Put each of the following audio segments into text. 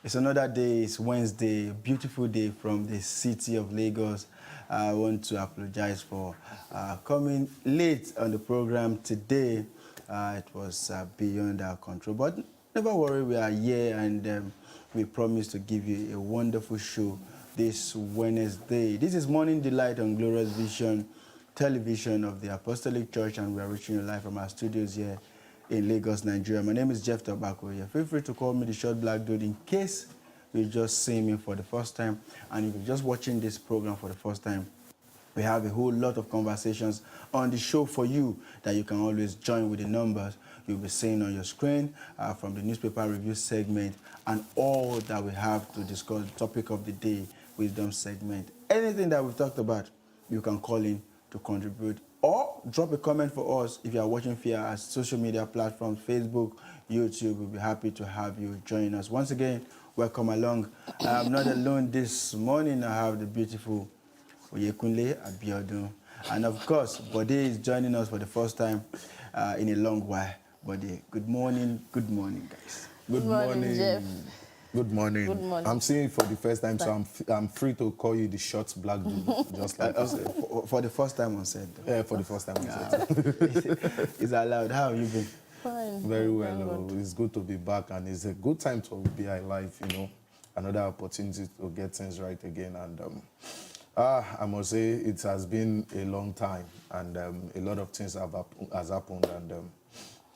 It's another day, it's Wednesday, beautiful day from the city of Lagos. I want to apologize for coming late on the program today. It was beyond our control, but never worry, we are here and we promise to give you a wonderful show this Wednesday. This is Morning Delight on Glorious Vision Television of the Apostolic Church, and we are reaching you live from our studios here in Lagos, Nigeria. My name is Jeff Tobacco here. Feel free to call me the Short Black Dude in case you just see me for the first time, and if you're just watching this program for the first time, we have a whole lot of conversations on the show for you that you can always join with the numbers you'll be seeing on your screen from the newspaper review segment and all that we have to discuss, the topic of the day, wisdom segment. Anything that we've talked about, you can call in to contribute or drop a comment for us if you are watching via our social media platforms, Facebook, YouTube. We'll be happy to have you join us. Once again, welcome along. I'm not alone this morning. I have the beautiful Oyekunle Abiodun. And of course, Bode is joining us for the first time in a long while. Bode, good morning, guys. Good morning, Jeff. Good morning. Good morning. I'm seeing you for the first time, so I'm free to call you the short black dude, just like you said. For the first time on set. Yeah, for the first time on set. It's allowed. How have you been? Fine. Very well. It's good to be back, and it's a good time to be alive, you know. Another opportunity to get things right again. And I must say it has been a long time, and a lot of things has happened, and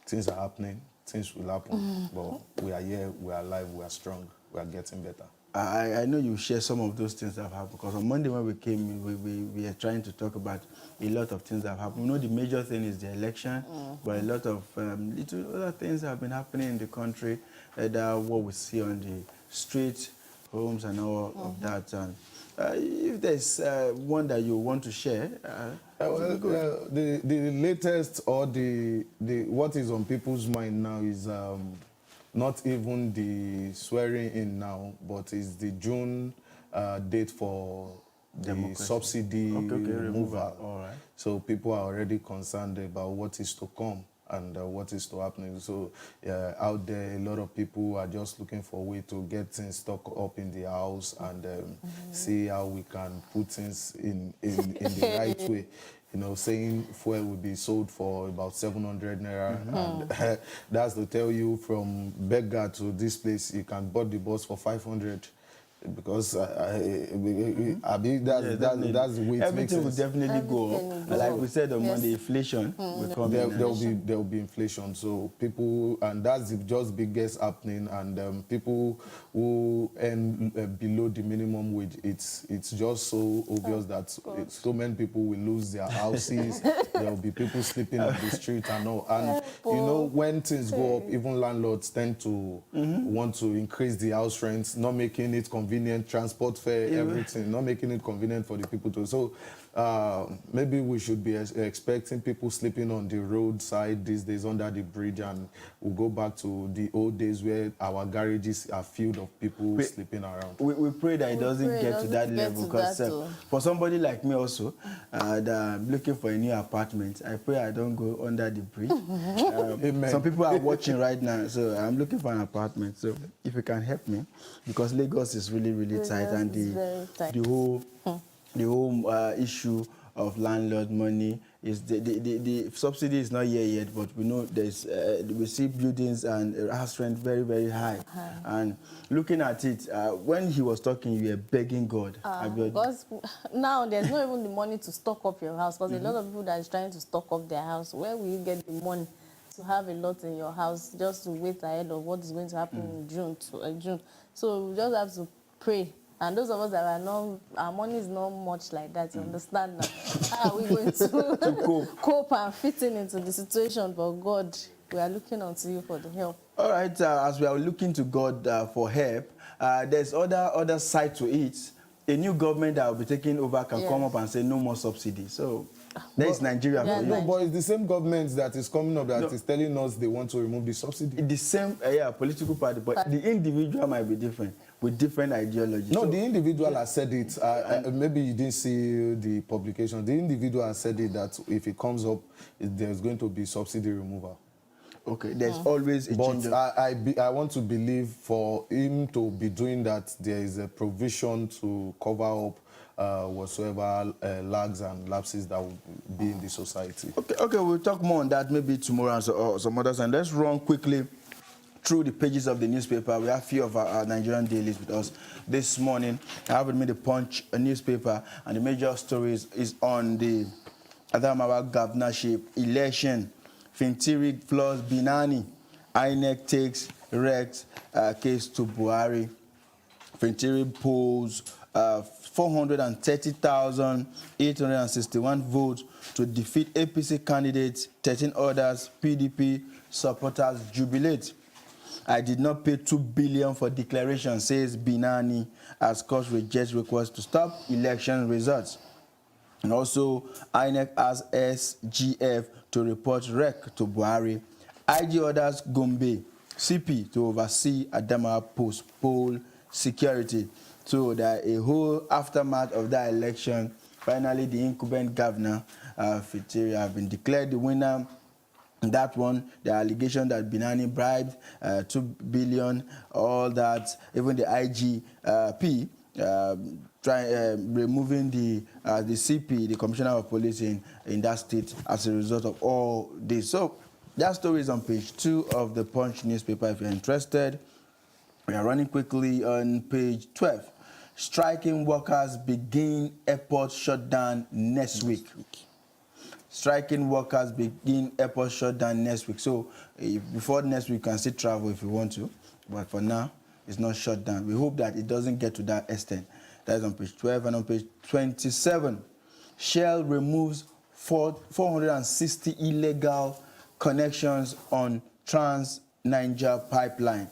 things are happening. Things will happen, but we are here, we are alive, we are strong, we are getting better. I know you share some of those things that have happened, because on Monday when we came, we are trying to talk about a lot of things that have happened. You know, the major thing is the election, but a lot of little other things have been happening in the country, what we see on the street, homes and all of that. And if there's one that you want to share, the latest or the what is on people's mind now is not even the swearing in now, but is the June date for the Democracy. subsidy removal. All right. So people are already concerned about what is to come and what is to happen. So out there, a lot of people are just looking for a way to get things stocked up in the house and see how we can put things in the right way. You know, saying fuel will be sold for about 700 naira, and that's to tell you from Beggar to this place, you can board the bus for 500. Because I mean, that's the way it everything makes will sense. definitely go up. Like we said on Monday, inflation will come in. There will be inflation. So people, and that's the just biggest happening. And people who earn below the minimum wage, it's just so obvious that so many people will lose their houses. There will be people sleeping on the street and all. And you know, when things go up, even landlords tend to want to increase the house rents, not making it convenient, transport fare, everything, not making it convenient for the people to. So maybe we should be expecting people sleeping on the roadside these days under the bridge, and we'll go back to the old days where our garages are filled of people sleeping around. We pray that it doesn't get to that level, because for somebody like me also, that I'm looking for a new apartment, I pray I don't go under the bridge. Some people are watching right now, so I'm looking for an apartment. So if you can help me, because Lagos is really tight, and the whole issue of landlord money is the subsidy is not here yet, but we know there's we see buildings and house rent very high. And looking at it, when he was talking, you were begging God. Because now there's not even the money to stock up your house, because a lot of people that is trying to stock up their house, where will you get the money to have a lot in your house just to wait ahead of what is going to happen in June? So we just have to pray. And those of us that are not, our money is not much like that, you understand now. How are we going to cope and fit into the situation? But God, we are looking unto you for the help. All right, as we are looking to God for help, there's other side to it. A new government that will be taking over can come up and say no more subsidy. So that is Nigeria for you. No, but it's the same government that is coming up that is telling us they want to remove the subsidy. The same, political party, but the individual might be different, with different ideologies. No, the individual has said it. Maybe you didn't see the publication. The individual has said it that if it comes up, there's going to be subsidy removal. Okay, there's always a change. But I want to believe for him to be doing that, there is a provision to cover up whatsoever lags and lapses that will be in the society. Okay, we'll talk more on that maybe tomorrow and or some others. And let's run quickly through the pages of the newspaper. We have a few of our Nigerian dailies with us this morning. I have with me the Punch newspaper, and the major stories is on the Adamawa governorship election. Fintiri floors Binani. INEC takes Rex case to Buhari. Fintiri polls 430,861 votes to defeat APC candidates. 13 others PDP supporters jubilate. I did not pay 2 billion for declaration, says Binani, as court rejects request to stop election results. And also, INEC asks SGF to report REC to Buhari. IG orders Gombe CP to oversee Adamawa post-poll security. So there a whole aftermath of that election. Finally, the incumbent governor, Fintiri, have been declared the winner. That one, the allegation that Binani bribed 2 billion, all that, even the IGP removing the CP, the Commissioner of Police in that state as a result of all this. So that story is on page 2 of the Punch newspaper if you're interested. We are running quickly on page 12. Striking workers begin airport shutdown next week. Striking workers begin airport shutdown next week. So before next week, you can still travel if you want to. But for now, it's not shut down. We hope that it doesn't get to that extent. That is on page 12. And on page 27, Shell removes 460 illegal connections on Trans-Niger pipeline.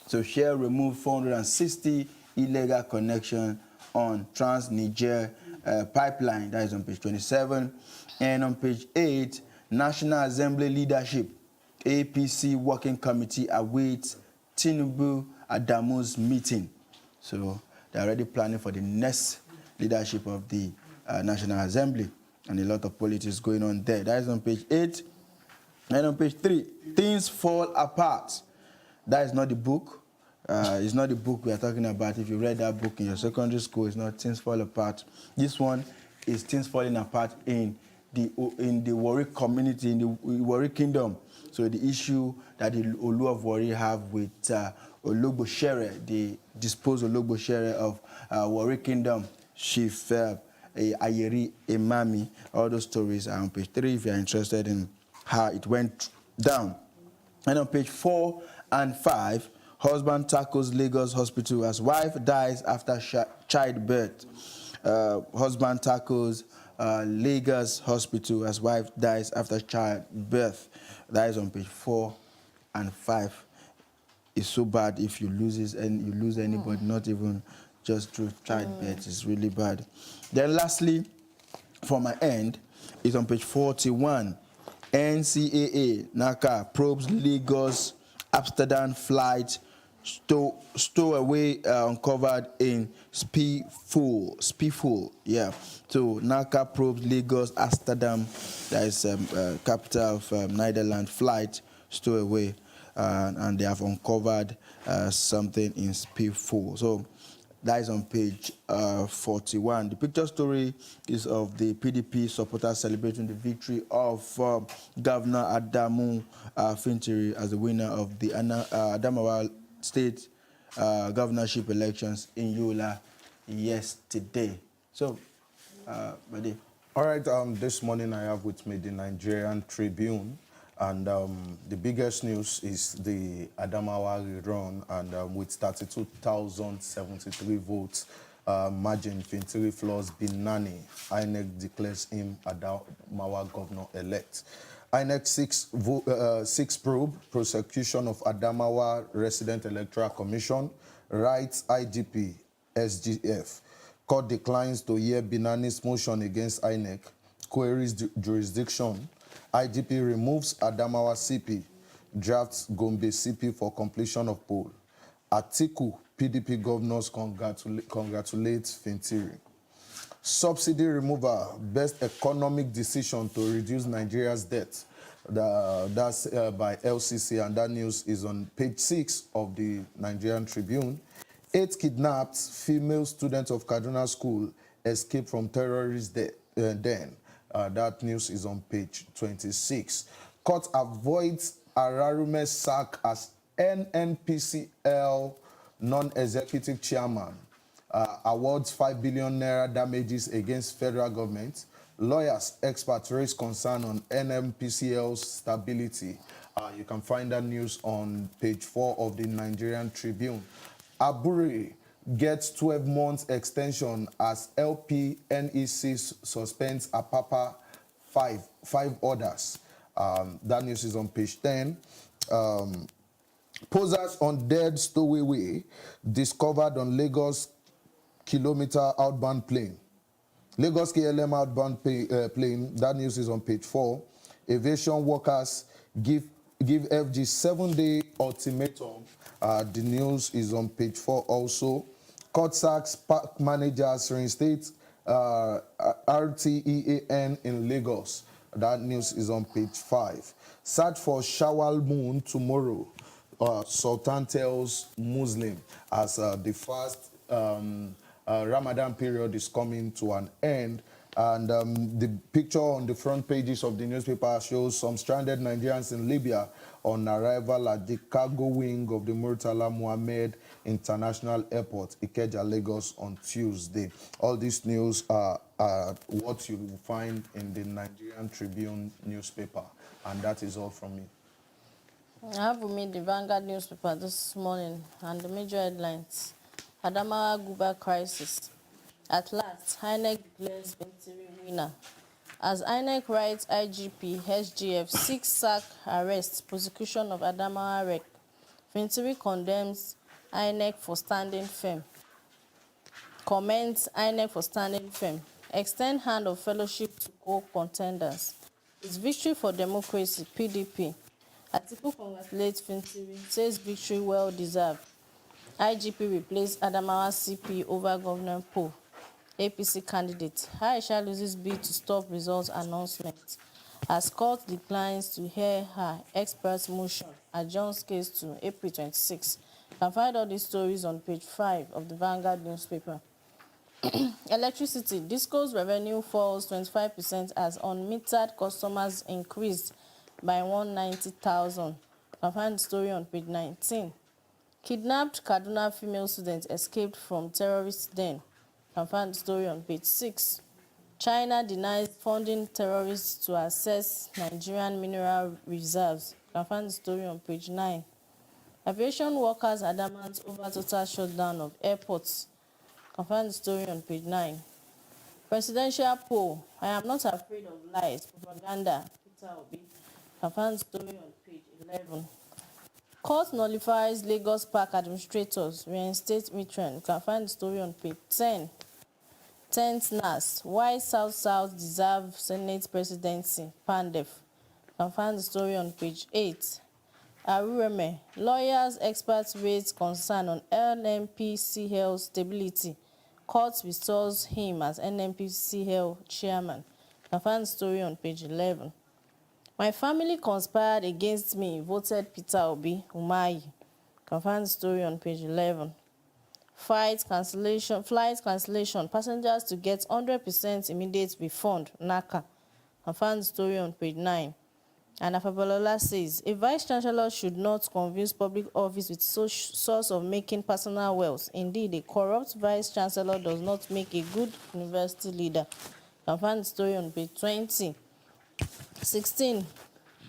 So Shell removed 460 illegal connections on Trans-Niger pipeline. That is on page 27. And on page 8, National Assembly leadership, APC Working Committee awaits Tinubu Adamu's meeting. So they're already planning for the next leadership of the National Assembly, and a lot of politics going on there. That is on page 8. And on page 3, things fall apart. That is not the book. It's not the book we are talking about. If you read that book in your secondary school, it's not Things Fall Apart. This one is Things Falling Apart in the Warri community, in the Warri kingdom. So the issue that the Olu of Warri have with Ologboshere, the disposed Ologboshere of Warri kingdom, Chief Ayeri Emami. All those stories are on page 3 if you're interested in how it went down. And on page 4 and 5, husband tackles Lagos hospital as wife dies after childbirth. Husband tackles Lagos hospital as wife dies after childbirth. That is on page 4 and 5. It's so bad if you lose anybody, not even just through childbirth. It's really bad. Then lastly, for my end, is on page 41. NCAA, NACA, probes Lagos Amsterdam flight stowaway uncovered in Speedful. Yeah. So NACA probes Lagos Amsterdam, that is capital of Netherlands, flight stowaway, and they have uncovered something in Speedful. So that is on page 41. The picture story is of the PDP supporters celebrating the victory of Governor Adamu Fintiri as the winner of the Adamawa State governorship elections in Yola yesterday. So, Bade. All right, this morning I have with me the Nigerian Tribune, and the biggest news is the Adamawa rerun, and with 32,073 votes, margin Fintiri floors Binani. INEC declares him Adamawa governor-elect. INEC 6 probe prosecution of Adamawa Resident Electoral Commission, writes IGP SGF. Court declines to hear Binani's motion against INEC, queries jurisdiction. IGP removes Adamawa CP, drafts Gombe CP for completion of poll. Atiku, PDP governors congratulates Fintiri. Subsidy removal, best economic decision to reduce Nigeria's debt. That's by LCC, and that news is on page 6 of the Nigerian Tribune. 8 kidnapped female students of Kaduna School escaped from terrorist den. That news is on page 26. Court avoids Ararume's sack as NNPCL non-executive chairman. Awards 5 billion naira damages against federal government. Lawyers, experts raise concern on NNPCL's stability. You can find that news on page 4 of the Nigerian Tribune. Aburi gets 12 months extension as LPNEC suspends Apapa 5 orders. That news is on page 10. Posers on dead stowaway discovered on Lagos kilometer outbound plane. Lagos KLM outbound plane, that news is on page 4. Aviation workers give FG 7-day ultimatum. The news is on page 4 also. Court sacks park managers reinstate RTEAN in Lagos. That news is on page 5. Search for Shawwal moon tomorrow. Sultan tells Muslim as the fast Ramadan period is coming to an end. And the picture on the front pages of the newspaper shows some stranded Nigerians in Libya on arrival at the cargo wing of the Murtala Muhammed International Airport, Ikeja, Lagos, on Tuesday. All these news are what you will find in the Nigerian Tribune newspaper. And that is all from me. I have with me the Vanguard newspaper this morning and the major headlines. Adamawa Guba crisis. At last, INEC declares Bentiri winner. As INEC writes IGP, SGF, 6 sack arrest, prosecution of Adamawa wreck. Bentiri condemns INEC for standing firm. Comments INEC for standing firm. Extend hand of fellowship to co-contenders. It's victory for democracy, PDP. Atiku congratulates Bentiri, says victory well deserved. IGP replaced Adamawa CP over Governor Poe. APC candidate. Aisha loses bid to stop results announcement. As court declines to hear her expert's motion, adjourns case to April 26. You can find all these stories on page 5 of the Vanguard newspaper. Electricity. Disco's revenue falls 25% as unmetered customers increased by 190,000. You can find the story on page 19. Kidnapped Kaduna female student escaped from terrorist den. You can find the story on page 6. China denies funding terrorists to access Nigerian mineral reserves. You can find the story on page 9. Aviation workers adamant over total shutdown of airports. You can find the story on page 9. Presidential poll. I am not afraid of lies. Propaganda. Peter Obi. You can find the story on page 11. Court nullifies Lagos Park administrators, reinstate Mitran. You can find the story on page 10. 10th NAS, why South deserve Senate presidency, Pandef. You can find the story on page 8. Arureme, lawyers, experts raise concern on NNPCL stability. Court restores him as NNPCL chairman. You can find the story on page 11. My family conspired against me, voted Peter Obi, Umahi. You can find the story on page 11. Flight cancellation, passengers to get 100% immediate refund, NACA. You can find the story on page 9. And Afabalola says, a vice-chancellor should not confuse public office with source of making personal wealth. Indeed, a corrupt vice-chancellor does not make a good university leader. You can find the story on page 20. 16.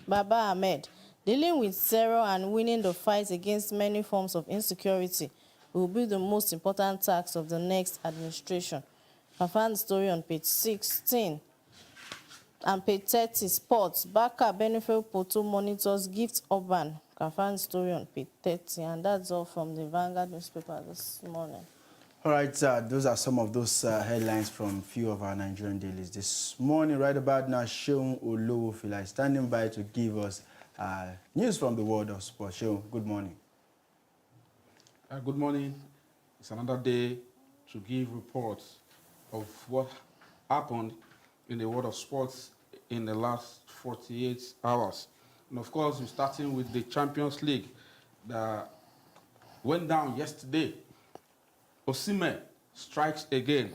Baba Ahmed, dealing with terror and winning the fight against many forms of insecurity will be the most important task of the next administration. You can find the story on page 16. And page 30, sports. Baka Benefit Poto monitors gift urban. You can find the story on page 30. And that's all from the Vanguard newspaper this morning. All right, those are some of those headlines from a few of our Nigerian dailies this morning. Right about now, Seun Olowofila is standing by to give us news from the world of sports. Seun, good morning. Good morning. It's another day to give reports of what happened in the world of sports in the last 48 hours. And of course, we're starting with the Champions League that went down yesterday. Osimhen strikes again,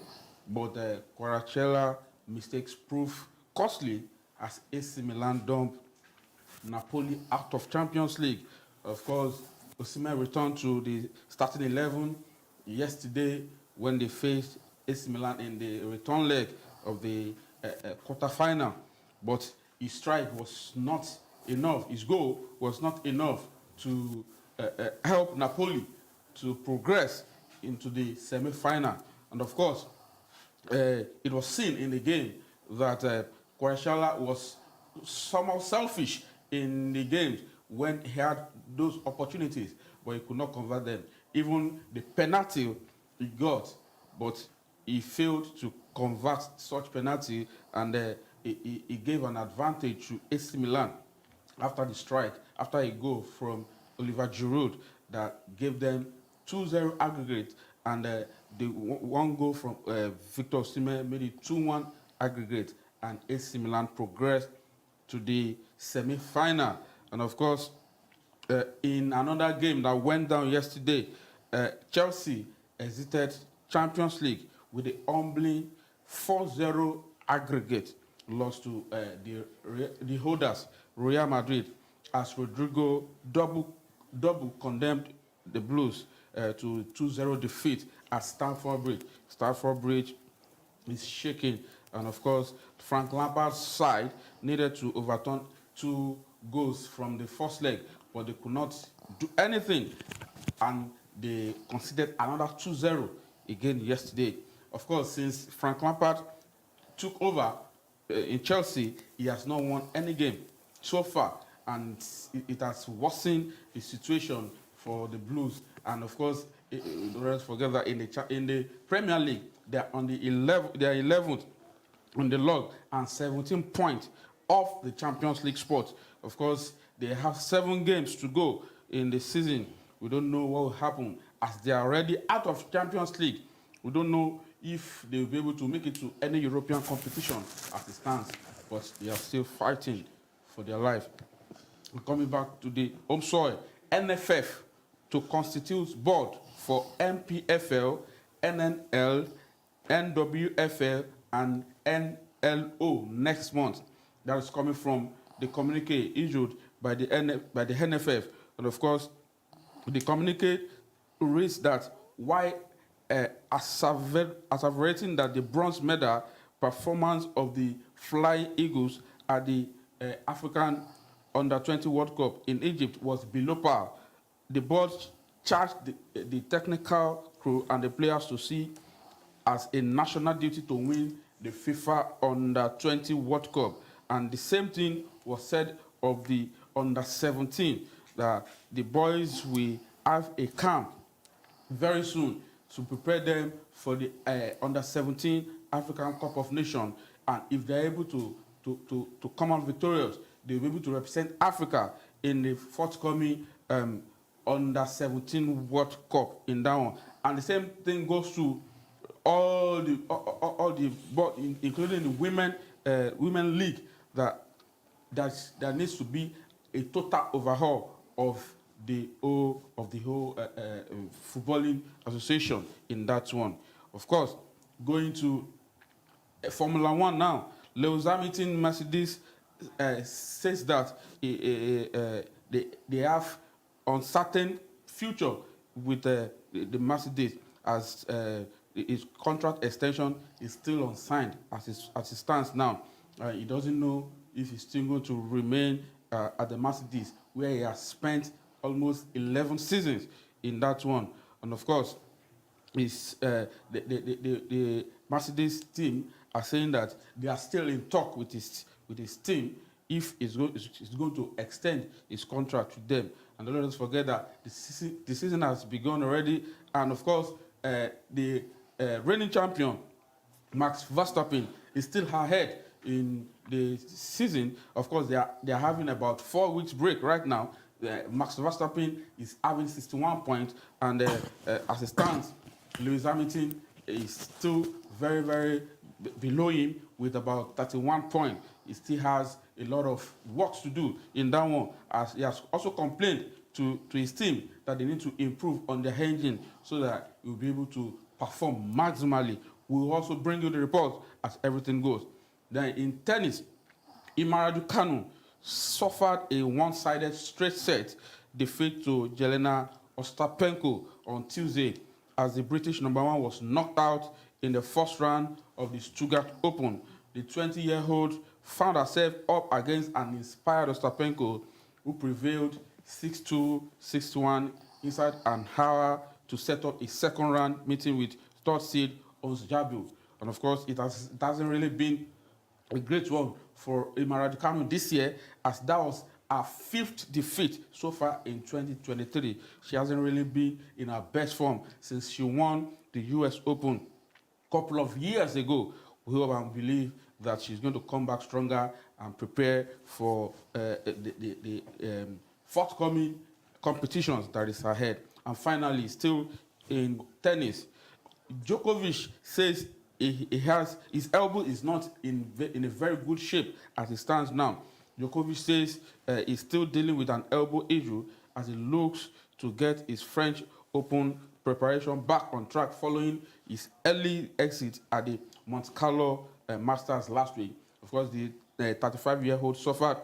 but the Kvaratskhelia mistakes prove costly as AC Milan dump Napoli out of Champions League. Of course, Osimhen returned to the starting 11 yesterday when they faced AC Milan in the return leg of the quarter-final. But his strike was not enough. His goal was not enough to help Napoli to progress into the semi-final. And of course, it was seen in the game that Kvaratskhelia was somehow selfish in the games when he had those opportunities, but he could not convert them. Even the penalty he got, but he failed to convert such penalty, and he gave an advantage to AC Milan after the strike, after a goal from Oliver Giroud that gave them 2-0 aggregate, and the one goal from Victor Osimhen made it 2-1 aggregate, and AC Milan progressed to the semi-final. And of course, in another game that went down yesterday, Chelsea exited Champions League with a humbling 4-0 aggregate loss to the holders, Real Madrid, as Rodrigo double condemned the Blues to 2-0 defeat at Stamford Bridge. Stamford Bridge is shaking, and of course, Frank Lampard's side needed to overturn 2 goals from the first leg, but they could not do anything, and they conceded another 2-0 again yesterday. Of course, since Frank Lampard took over in Chelsea, he has not won any game so far, and it has worsened the situation for the Blues. And of course, let's forget that in the Premier League, they are on the 11th on the log and 17 points off the Champions League spot. Of course, they have 7 games to go in the season. We don't know what will happen as they are already out of Champions League. We don't know if they will be able to make it to any European competition as it stands, but they are still fighting for their life. Coming back to the home soil, NFF to constitute board for MPFL, NNL, NWFL, and NLO next month. That is coming from the communique issued by the NFF. And of course, the communique reads that why asseverating that the bronze medal performance of the Flying Eagles at the African Under-20 World Cup in Egypt was below par. The board charged the technical crew and the players to see as a national duty to win the FIFA Under-20 World Cup. And the same thing was said of the Under-17, that the boys will have a camp very soon to prepare them for the Under-17 African Cup of Nations. And if they're able to come out victorious, they'll be able to represent Africa in the forthcoming Under-17 World Cup in that one. And the same thing goes to all the including the women league, that needs to be a total overhaul of the whole footballing association in that one. Of course, going to Formula One now, Lewis Hamilton Mercedes says that they have uncertain future with the Mercedes, as his contract extension is still unsigned as it stands now. He doesn't know if he's still going to remain at the Mercedes, where he has spent almost 11 seasons in that one. And of course, the Mercedes team are saying that they are still in talk with his team if he's going to extend his contract with them. And don't let us forget that the season has begun already. And of course, the reigning champion, Max Verstappen, is still ahead in the season. Of course, they are having about 4 weeks break right now. Max Verstappen is having 61 points, and as it stands, Lewis Hamilton is still very, very below him with about 31 points. He still has a lot of work to do in that one, as he has also complained to his team that they need to improve on their engine so that he will be able to perform maximally. We will also bring you the report as everything goes. Then in tennis, Imaradu Kanu suffered a one-sided straight set defeat to Jelena Ostapenko on Tuesday as the British number one was knocked out in the first round of the Stuttgart Open. The 20-year-old found herself up against an inspired Ostapenko, who prevailed 6-2, 6-1 inside an hour to set up a second round meeting with third seed Ons Jabeur. And of course, it hasn't really been a great one for Imara Raducanu this year, as that was her fifth defeat so far in 2023. She hasn't really been in her best form since she won the US Open a couple of years ago. We hope and believe that she's going to come back stronger and prepare for the forthcoming competitions that is ahead. And finally, still in tennis, Djokovic says his elbow is not in a very good shape as it stands now. Djokovic says he's still dealing with an elbow issue as he looks to get his French Open preparation back on track following his early exit at the Monte Carlo Masters last week. Of course, the 35-year-old suffered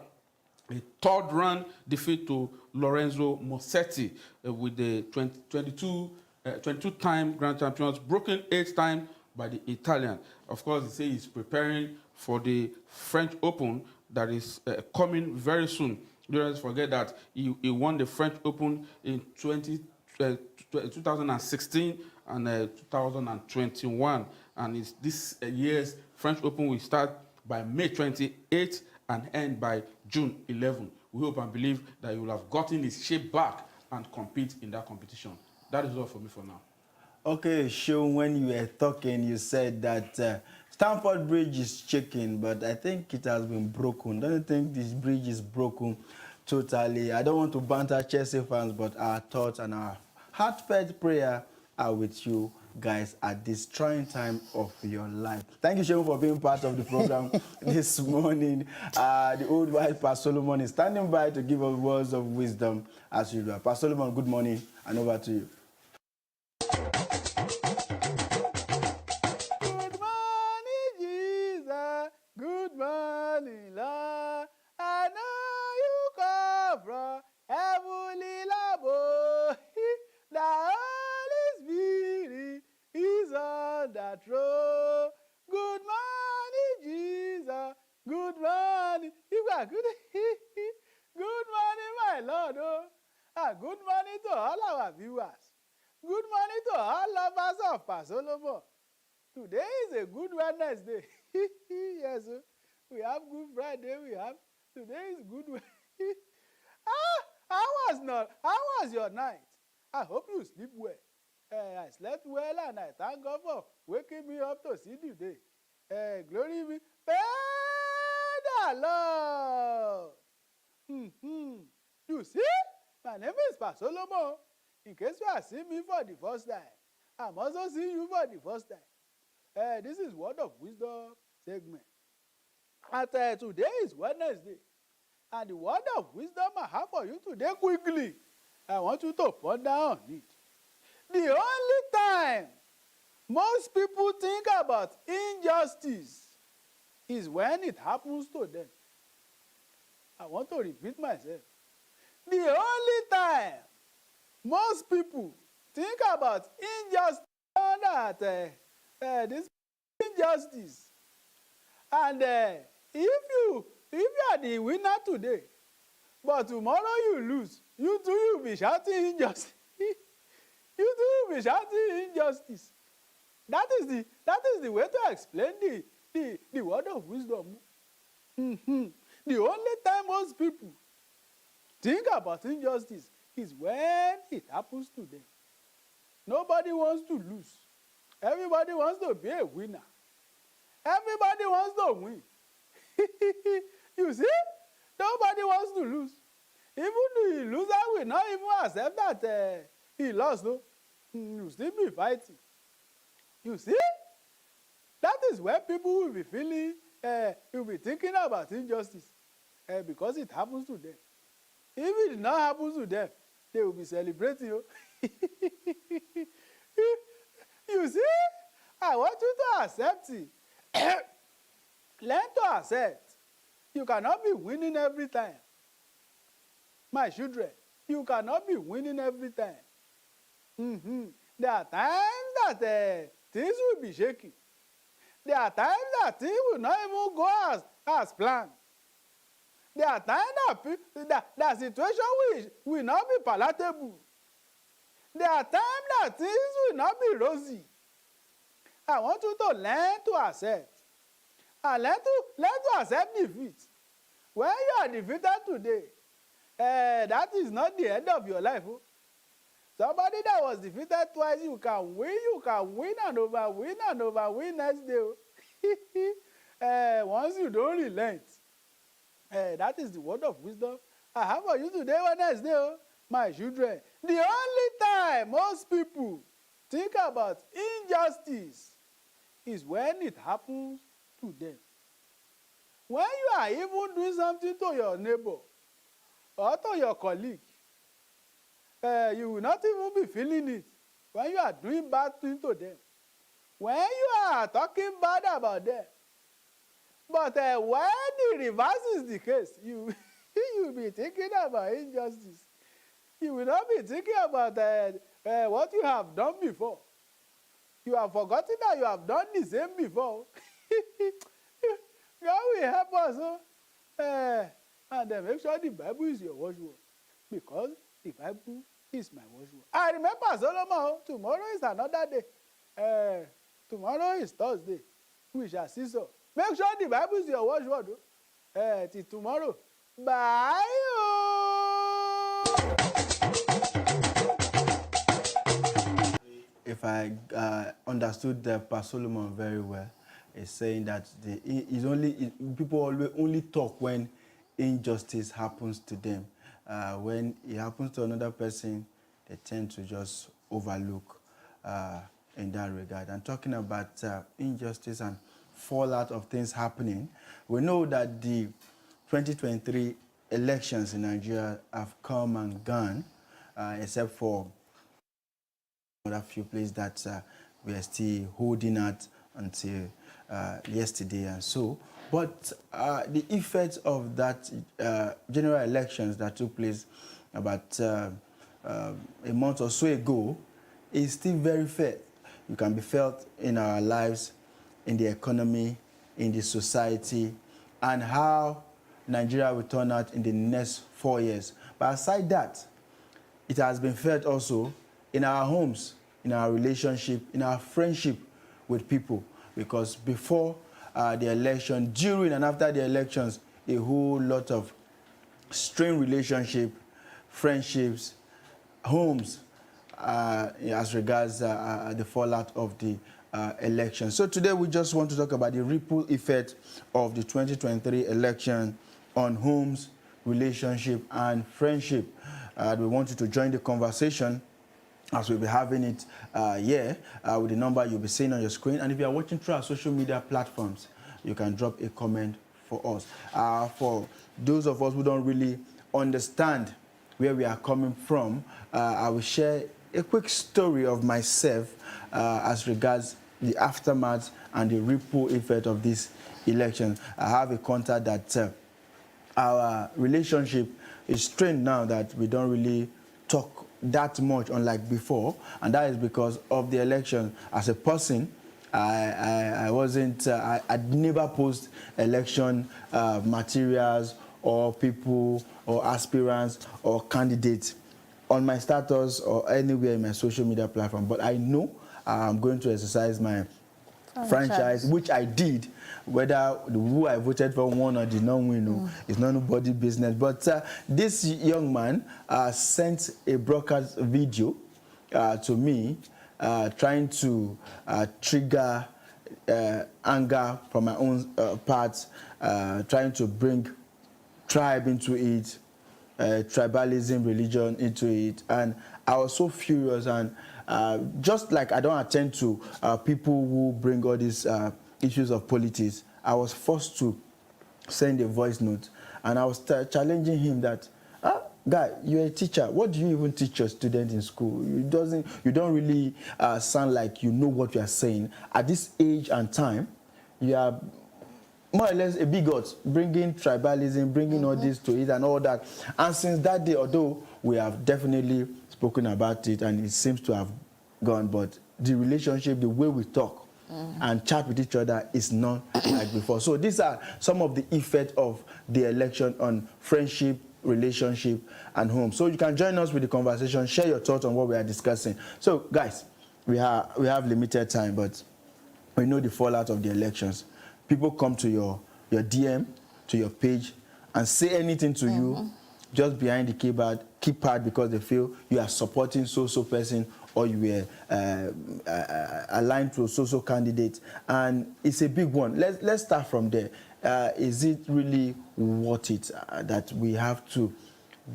a third-round defeat to Lorenzo Musetti with the 22-time Grand Champions, broken 8 times by the Italian. Of course, he says he's preparing for the French Open that is coming very soon. Don't forget that he won the French Open in 2016 and 2021. And this year's French Open will start by May 28th and end by June 11. We hope and believe that he will have gotten his shape back and compete in that competition. That is all for me for now. Okay, Seun, when you were talking, you said that Stamford Bridge is shaking, but I think it has been broken. Don't you think this bridge is broken totally? I don't want to banter Chelsea fans, but our thoughts and our heartfelt prayer are with you guys at this trying time of your life. Thank you, Seun, for being part of the program this morning. The old white Pastor Solomon is standing by to give us words of wisdom as usual. Pastor Solomon, good morning, and over to you. Good morning, Jesus. Good morning, Lord. I know you come from heavenly above. The Holy Spirit is on the throne. Good morning, Jesus. Good morning. You are good. Good morning, my Lord. And good morning to all our viewers. Good morning to all lovers of Pastor Solomon. Today is a good Wednesday. Yes, we have Good Friday. Today is good. How was your night? I hope you sleep well. I slept well and I thank God for waking me up to see the day. Glory be. Praise the Lord. You see, my name is Pastor Solomon. In case you are seeing me for the first time, I'm also seeing you for the first time. This is Word of Wisdom segment. And today is Wednesday. And the Word of Wisdom I have for you today quickly, I want you to ponder on it. The only time most people think about injustice is when it happens to them. I want to repeat myself. The only time most people think about injustice, that this injustice, and if you are the winner today, but tomorrow you lose, you too will be shouting injustice. You too will be shouting injustice. That is the way to explain the word of wisdom. The only time most people think about injustice is when it happens to them. Nobody wants to lose. Everybody wants to be a winner. Everybody wants to win. You see? Nobody wants to lose. Even the loser will not even accept that he lost. Though. You still be fighting. You see? That is when people will be feeling, will be thinking about injustice because it happens to them. If it did not happen to them, they will be celebrating. You see, I want you to accept it. Learn to accept. You cannot be winning every time. My children, you cannot be winning every time. There are times that things will be shaky. There are times that things will not even go as planned. There are times that situation will not be palatable. There are times that things will not be rosy. I want you to learn to accept. And learn to accept defeat. When you are defeated today, that is not the end of your life. Oh. Somebody that was defeated twice, you can win and overwin next day. Once you don't relent. That is the word of wisdom I have for you today, Wednesday, oh, my children. The only time most people think about injustice is when it happens to them. When you are even doing something to your neighbor or to your colleague, you will not even be feeling it. When you are doing bad things to them, when you are talking bad about them, but when the reverse is the case, you will be thinking about injustice. You will not be thinking about what you have done before. You have forgotten that you have done the same before. God will help us. And then make sure the Bible is your watchword. Because the Bible is my watchword. I remember Solomon, tomorrow is another day. Tomorrow is Thursday. We shall see so. Make sure the Bible is your watchword. Till tomorrow. Bye. If I understood Pastor Solomon very well, is saying that people always only talk when injustice happens to them. When it happens to another person, they tend to just overlook in that regard. And talking about injustice and fallout of things happening, we know that the 2023 elections in Nigeria have come and gone, except for a few places that we are still holding at until yesterday and so. But the effects of that general elections that took place about a month or so ago is still very felt. You can be felt in our lives, in the economy, in the society, and how Nigeria will turn out in the next 4 years. But aside that, it has been felt also in our homes, in our relationship, in our friendship with people. Because before the election, during and after the elections, a whole lot of strained relationship, friendships, homes, as regards the fallout of the election. So today we just want to talk about the ripple effect of the 2023 election on homes, relationship, and friendship. We want you to join the conversation as we'll be having it here with the number you'll be seeing on your screen. And if you are watching through our social media platforms, you can drop a comment for us. For those of us who don't really understand where we are coming from, I will share a quick story of myself as regards the aftermath and the ripple effect of this election. I have a contact that our relationship is strained now, that we don't really talk that much unlike before, and that is because of the election. As a person, I'd never post election materials or people or aspirants or candidates on my status or anywhere in my social media platform. But I know I'm going to exercise my franchise, which I did. Whether who I voted for won or did not win, it's not nobody's business. But this young man sent a broadcast video to me, trying to trigger anger from my own part, trying to bring tribe into it, tribalism, religion into it. And I was so furious, and just like I don't attend to people who bring all these issues of politics, I was forced to send a voice note, and I was challenging him that, guy, you're a teacher. What do you even teach your students in school? You don't really sound like you know what you are saying. At this age and time, you are more or less a bigot, bringing tribalism, bringing all this to it and all that. And since that day, although we have definitely spoken about it and it seems to have gone, but the relationship, the way we talk and chat with each other is not like before. So these are some of the effects of the election on friendship, relationship, and home. So you can join us with the conversation, share your thoughts on what we are discussing. So guys, we have limited time, but we know the fallout of the elections. People come to your DM, to your page, and say anything to you just behind the keypad because they feel you are supporting so-so person or you were aligned to a so-so candidate. And it's a big one. Let's start from there. Is it really worth it that we have to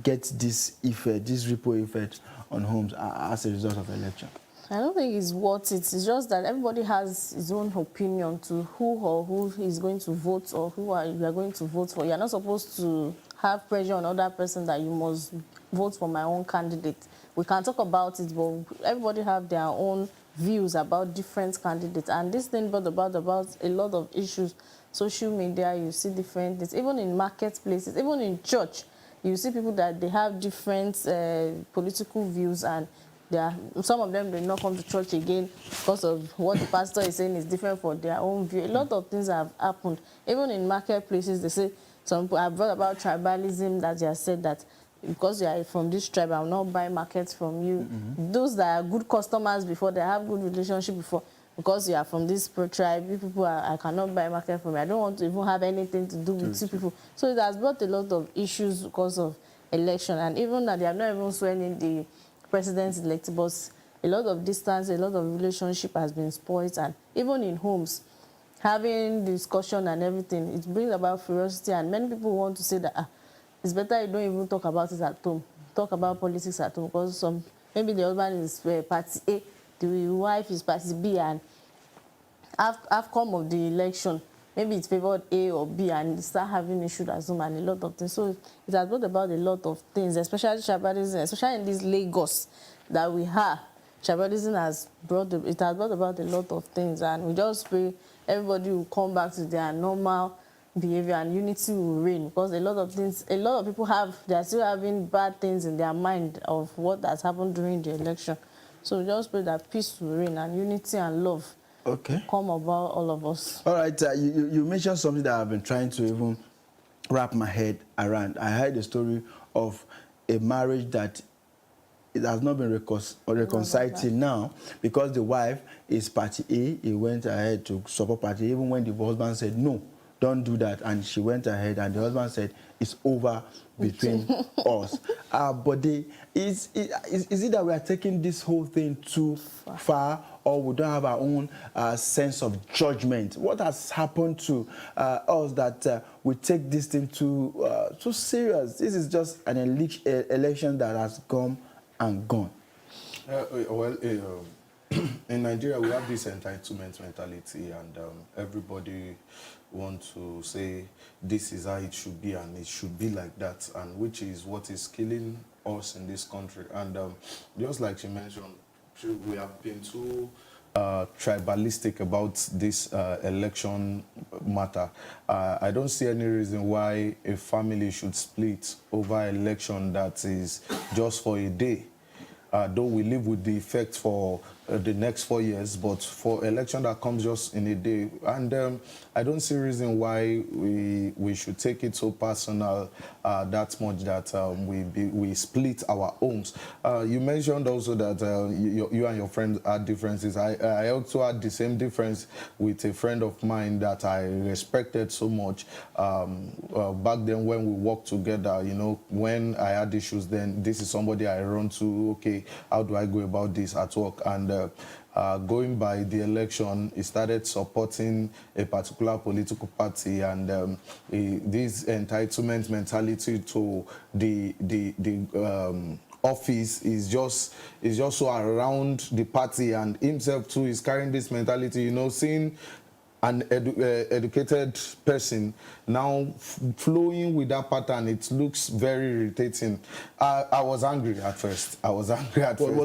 get this effect, this ripple effect on homes as a result of election? I don't think it's worth it. It's just that everybody has his own opinion to who is going to vote or you are going to vote for. You're not supposed to have pressure on other person that you must vote for my own candidate. We can talk about it, but everybody have their own views about different candidates. And this thing brought about a lot of issues. Social media, you see different things. Even in marketplaces, even in church, you see people that they have different political views, and some of them will not come to church again because of what the pastor is saying is different for their own view. A lot of things have happened. Even in marketplaces, they say, some people have brought about tribalism, that they have said that because you are from this tribe, I will not buy markets from you. Those that are good customers before, they have good relationship before, because you are from this tribe, you people I cannot buy market from you. I don't want to even have anything to do with you people. So it has brought a lot of issues because of election, and even that they have not even sworn in the president-elect, but a lot of distance, a lot of relationship has been spoiled. And even in homes, having discussion and everything, it brings about curiosity, and many people want to say that it's better you don't even talk about it at home. Talk about politics at home, because maybe the husband is party A, the wife is party B, and outcome of the election, maybe it's favored A or B, and start having issues at home and a lot of things. So it has brought about a lot of things, especially tribalism, especially in this Lagos that we have. Tribalism has brought about a lot of things, and we just pray everybody will come back to their normal behavior and unity will reign, because a lot of people they are still having bad things in their mind of what has happened during the election. So we just pray that peace will reign and unity and love come about all of us. All right, you mentioned something that I've been trying to even wrap my head around. I heard the story of a marriage that it has not been reconciled till now, because the wife is party A. He went ahead to support party A, even when the husband said no, don't do that, and she went ahead, and the husband said it's over between us. But is it that we are taking this whole thing too far, or we don't have our own sense of judgment? What has happened to us that we take this thing too serious? This is just an election that has come and gone. In Nigeria, we have this entitlement mentality, and everybody wants to say this is how it should be, and it should be like that, and which is what is killing us in this country. And just like she mentioned, we have been too tribalistic about this election matter. I don't see any reason why a family should split over election that is just for a day. Though we live with the effect for the next 4 years, but for election that comes just in a day. And I don't see reason why we should take it so personal that much that we split our homes. You mentioned also that you and your friend had differences. I also had the same difference with a friend of mine that I respected so much. Back then when we worked together, you know, when I had issues, then this is somebody I run to, okay, how do I go about this at work? And going by the election, he started supporting a particular political party, and this entitlement mentality to the office is just so around the party, and himself too is carrying this mentality, you know, seeing an educated person now flowing with that pattern, it looks very irritating. I was angry at first. Was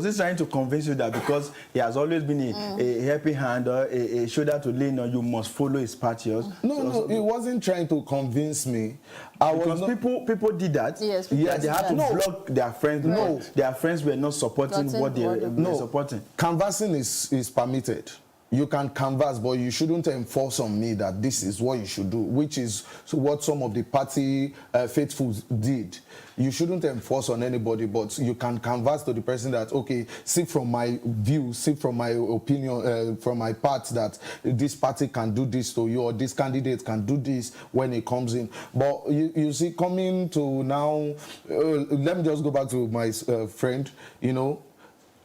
he trying to convince you that because he has always been a helping hand or a shoulder to lean on, you must follow his path? No, he wasn't trying to convince me. Because people did that. Yes, They had to No. block their friends. No. Their friends were not supporting what they were supporting. Canvassing is permitted. You can canvass, but you shouldn't enforce on me that this is what you should do, which is what some of the party faithfuls did. You shouldn't enforce on anybody, but you can canvass to the person that, okay, see from my view, see from my opinion, from my part that this party can do this to you, or this candidate can do this when it comes in. But you see, coming to now, let me just go back to my friend, you know,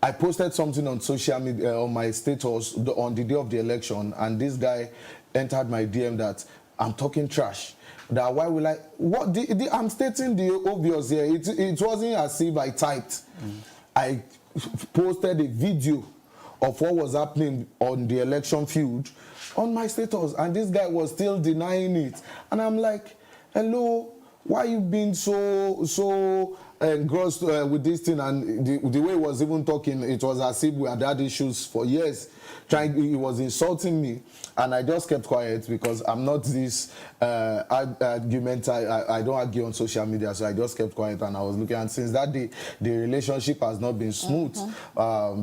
I posted something on social media, on my status on the day of the election, and this guy entered my DM that I'm talking trash. That why will I? What? I'm stating the obvious here. It wasn't as if I typed. I posted a video of what was happening on the election field on my status, and this guy was still denying it. And I'm like, hello, why you being so engrossed with this thing? And the way he was even talking, it was as if we had had issues for years. He was insulting me, and I just kept quiet because I'm not this argument. I don't argue on social media, so I just kept quiet, and I was looking. And since that day, the relationship has not been smooth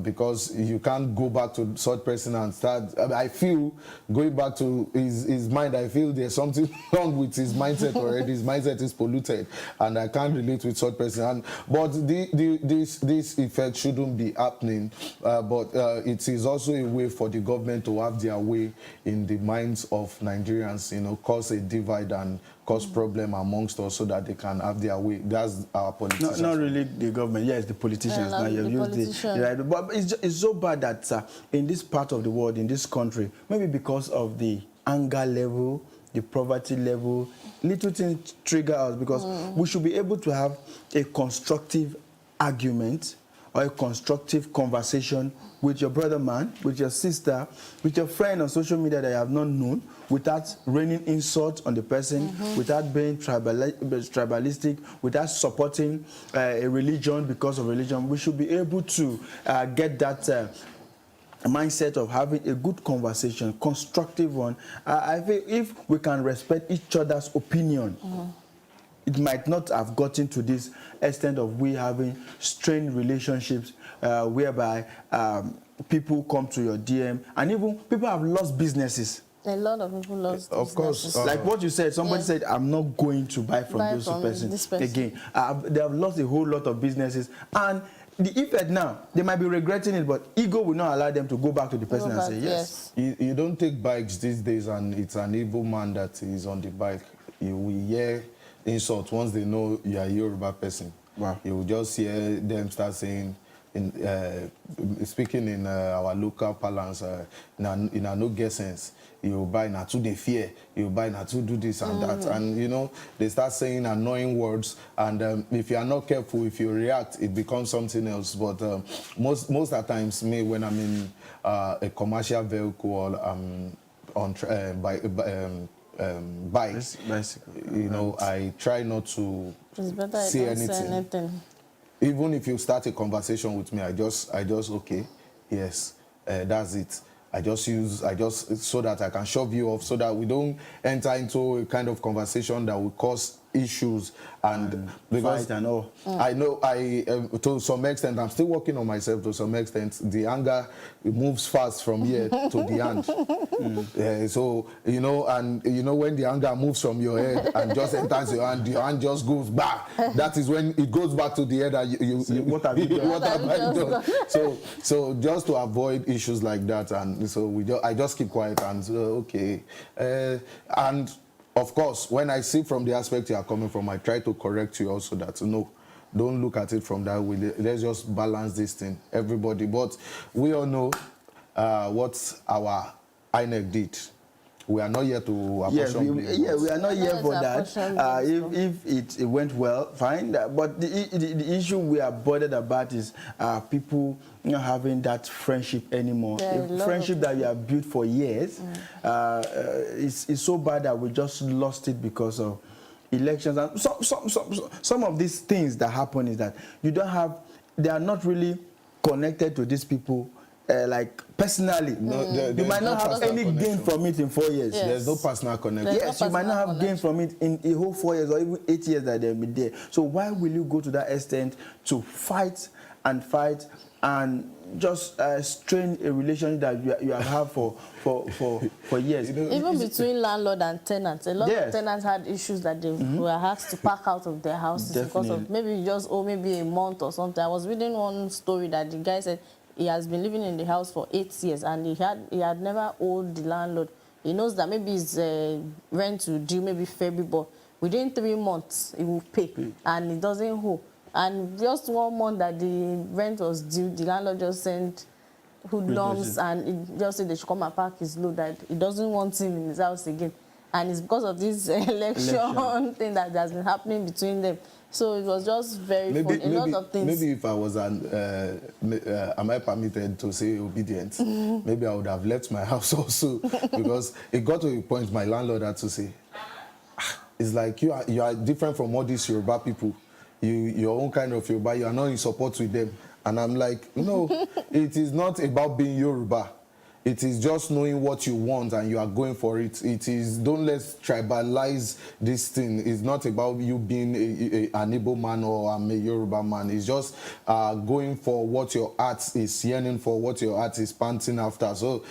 because you can't go back to such person and start. I feel going back to his mind. I feel there's something wrong with his mindset already. His mindset is polluted, and I can't relate with such person. But this effect shouldn't be happening. But it is also a way for the government to have their way in the minds of Nigerians, you know, cause a divide and cause problem amongst us so that they can have their way. That's our politicians. Not really the government. Yes, the politicians. Now you've used right. But it's so bad that in this part of the world, in this country, maybe because of the anger level, the poverty level, little things trigger us because we should be able to have a constructive argument or a constructive conversation with your brother man, with your sister, with your friend on social media that you have not known, without raining insult on the person, without being tribalistic, without supporting a religion because of religion. We should be able to get that mindset of having a good conversation, constructive one. I think if we can respect each other's opinion, it might not have gotten to this extent of we having strained relationships whereby people come to your DM, and even people have lost businesses. A lot of people lost Of course. businesses. Like what you said, somebody said, I'm not going to buy from this person again. They have lost a whole lot of businesses. And the effect now, they might be regretting it, but ego will not allow them to go back to the person and say yes. You don't take bikes these days and it's an evil man that is on the bike. You will hear insult once they know you are a Yoruba person. Wow. You will just hear them start saying, speaking in our local parlance, in a no get sense. You buy na to the fear, you buy na to do this and that, and you know they start saying annoying words, and if you are not careful, if you react, it becomes something else. But most of the times, me when I'm in a commercial vehicle or on bikes, Bicycle. you know, I try not to It's better I say don't say anything. anything. Even if you start a conversation with me, I just okay, yes, that's it. I just so that I can shove you off, so that we don't enter into a kind of conversation that will cause issues and because fight and all. I know to some extent I'm still working on myself. To some extent, the anger moves fast from here to the hand. So you know, and you know when the anger moves from your head and just enters your hand just goes back. That is when it goes back to the head. And what have you done? What have I done? So just to avoid issues like that, and so I just keep quiet and okay, and. Of course, when I see from the aspect you are coming from, I try to correct you also that, no, don't look at it from that way. Let's just balance this thing, everybody. But we all know what our INEC did. we are not here to Yes, apportion blame. we are not We are here not for here to that. apportion blame, If it went well, fine. But the issue we are bothered about is people not having that friendship anymore. There are a A lot friendship of that we have built for years is so bad that we just lost it because of elections. And some of these things that happen is that you don't have, they are not really connected to these people. Like personally, you might not have any gain from it in 4 years. Yes. There's no personal connection. There's Yes, no you might not personal have gained from it in a whole 4 years or even 8 years that they'll be there. So why will you go to that extent to fight and just strain a relationship that you have had for years? Even between landlord and tenants, a lot Yes. of tenants had issues that they were asked to pack out of their houses because of Definitely. maybe you just owe maybe a month or something. I was reading one story that the guy said he has been living in the house for 8 years and he had never owed the landlord. He knows that maybe his rent will due maybe February, but within 3 months he will pay and he doesn't owe. And just 1 month that the rent was due, the landlord just sent hoodlums and he just said they should come and pack his load, that he doesn't want him in his house again. And it's because of this election thing that has been happening between them. So it was just very fun. A lot of things. Maybe if I was am I permitted to say obedient, maybe I would have left my house also, because it got to a point my landlord had to say, it's like you are different from all these Yoruba people. Your own kind of Yoruba, you are not in support with them. And I'm like, no, it is not about being Yoruba. It is just knowing what you want and you are going for it. It is, don't let's tribalize this thing. It's not about you being an Igbo man or I'm a Yoruba man. It's just going for what your heart is yearning for, what your heart is panting after. So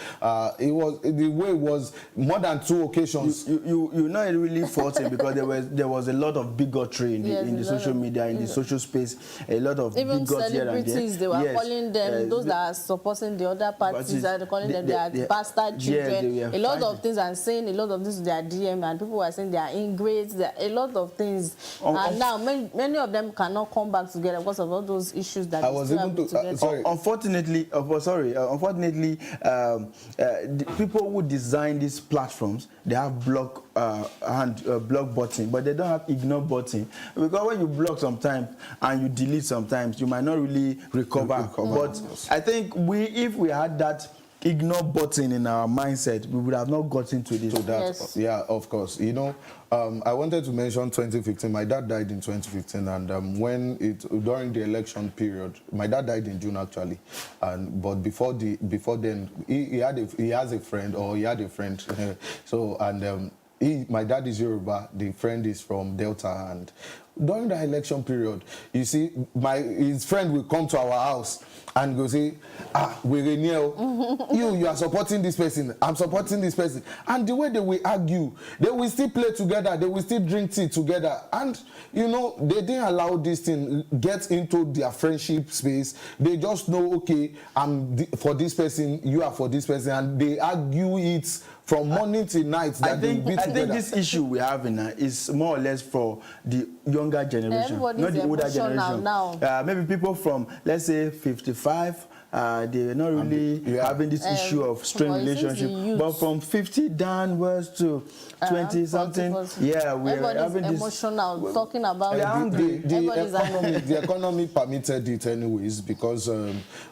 it was, the way it was more than 2 occasions. You're not really faulting because there was a lot of bigotry in Yes, the a social lot of- media, in the social space, a lot of Even bigotry here and there. celebrities, they were Yes, calling them, those that are supporting the other parties, are calling them they are bastard children. Yes, a lot of things, and saying a lot of things to their DM, and people were saying they are ingrates, a lot of things. And now many of them cannot come back together because of all those issues that I they was still able have to- together. sorry. Unfortunately, the people who design these platforms, they have block button, but they don't have ignore button. Because when you block sometimes and you delete sometimes, you might not really recover. But I think if we had that ignore button in our mindset, we would have not gotten to this. So that, Yes. yeah, of course. You know, I wanted to mention 2015. My dad died in 2015, and during the election period, my dad died in June actually, but before then, he had a friend. So my dad is Yoruba, the friend is from Delta, and during the election period, you see, his friend will come to our house and go say, you are supporting this person, I'm supporting this person. And the way they will argue, they will still play together, they will still drink tea together. And, you know, they didn't allow this thing get into their friendship space. They just know, okay, I'm for this person, you are for this person, and they argue it from morning till night that they will be together. I think this issue we have is more or less for the younger generation, Everybody's not the older emotional generation. now. Maybe people from, let's say, 55, they're not really having this issue of strained well, it seems relationship. the youth- But from 50 downwards to 20-something, yeah, we're everybody's having this. emotional, talking about They're hungry. The economy permitted it anyways, because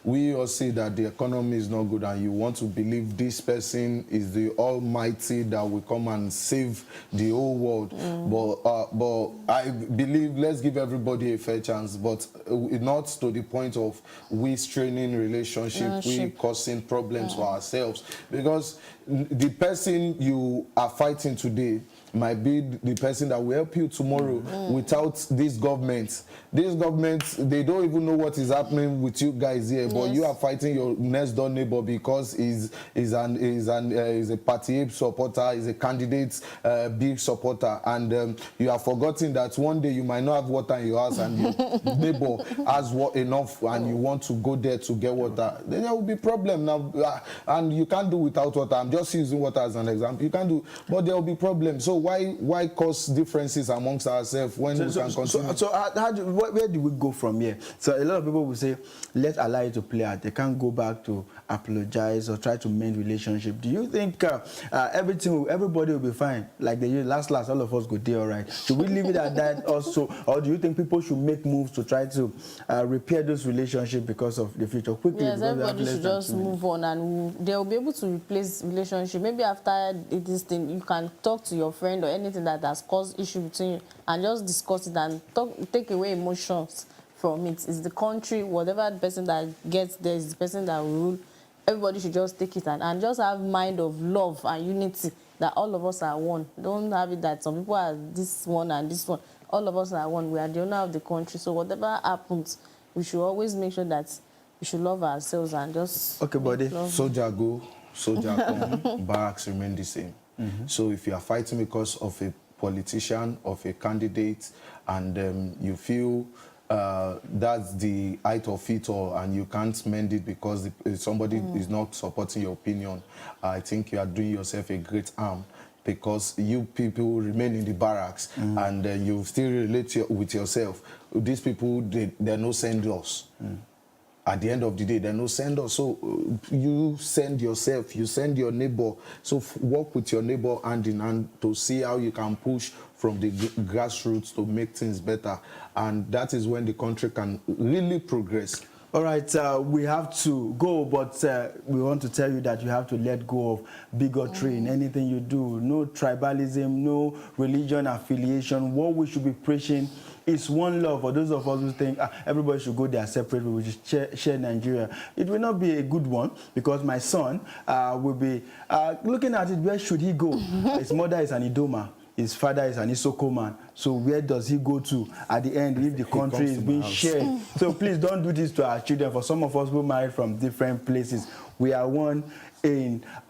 we all see that the economy is not good, and you want to believe this person is the almighty that will come and save the whole world. But I believe, let's give everybody a fair chance, but not to the point of we straining relationship, we causing problems for ourselves, because the person you are fighting today might be the person that will help you tomorrow. Without this government, they don't even know what is happening with you guys here. But you are fighting your next door neighbor because he's a party A supporter, is a candidate B supporter, and you have forgotten that one day you might not have water in your house and your neighbor has enough, and you want to go there to get water. Then there will be problem now, and you can't do without water. I'm just using water as an example. You can't do, but there will be problem. So why cause differences amongst ourselves when we can continue? So where do we go from here? So a lot of people will say, let's allow it to play out. They can't go back to apologize or try to mend relationship. Do you think everybody will be fine? Like they last, all of us go there, all right? Should we leave it at that also? Or do you think people should make moves to try to repair those relationships because of the future? Quickly, yes, everybody should just move on, and they will be able to replace relationship. Maybe after this thing, you can talk to your friend or anything that has caused issue between you and just discuss it and take away emotions from it. It's the country, whatever person that gets there is the person that will rule. Everybody should just take it and just have mind of love and unity, that all of us are one. Don't have it that some people are this one and this one. All of us are one. We are the owner of the country. So whatever happens, we should always make sure that we should love ourselves and just... Okay, buddy. Soldier go, soldier come, barracks remain the same. So if you are fighting because of a politician, of a candidate, and you feel that's the height of it all and you can't mend it because somebody is not supporting your opinion, I think you are doing yourself a great harm, because you people remain in the barracks and you still relate with yourself. These people, they're no send-offs. At the end of the day, they're no send-offs. So you send yourself, you send your neighbor. So work with your neighbor hand in hand to see how you can push from the grassroots to make things better. And that is when the country can really progress. All right, we have to go, but we want to tell you that you have to let go of bigotry in anything you do. No tribalism, no religion affiliation. What we should be preaching is one love. For those of us who think everybody should go their separate way, we should share Nigeria, it will not be a good one, because my son will be looking at it, where should he go? His mother is an Idoma. His father is an Isoko man. So where does he go to at the end if the country is being shared? So please don't do this to our children. For some of us who married from different places, we are one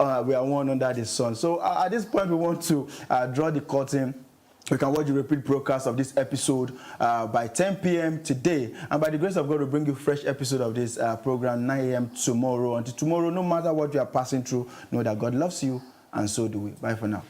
under the sun. So at this point, we want to draw the curtain. You can watch the repeat broadcast of this episode by 10 p.m. today. And by the grace of God, we'll bring you a fresh episode of this program 9 a.m. tomorrow. Until tomorrow, no matter what you are passing through, know that God loves you, and so do we. Bye for now.